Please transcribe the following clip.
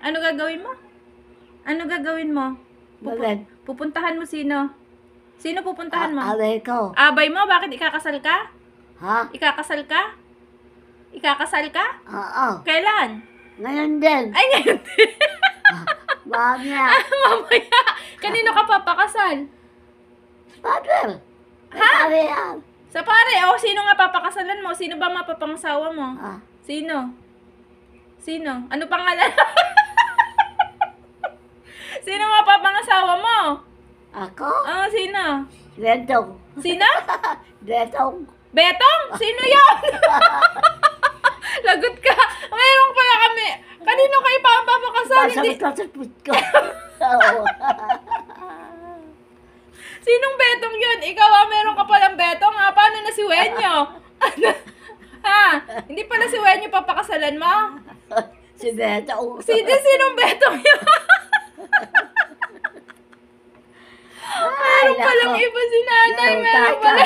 Ano gagawin mo? Ano gagawin mo? Bakit? Pupuntahan mo sino? Sino pupuntahan mo? Abay ko. Abay mo? Bakit ikakasal ka? Ha? Ikakasal ka? Ikakasal ka? Oo. Kailan? Ngayon din. Ay, ngayon din. Mamaya. Mamaya. Kanino ka papakasal? Father. Ha? Pare yan. Sa pare. O, sino nga papakasalan mo? Sino ba mapapangasawa mo? Ah. Sino? Sino? Ano pangalan? Sino mapapangasawa mo? Ako? Sino? Detong. Sino? Detong. Betong? Sino yun? Lagot ka. Mayroon pala kami. Kanino kayo papapakasal? Hindi. Masakit ko. Oo. Sinong Betong yun? Ikaw meron ka palang Betong Paano na si Wenyo? Ha? Hindi pala si Wenyo papakasalan mo? Si Betong. Sinong Betong yun? Meron palang iba si nanay. Meron pala.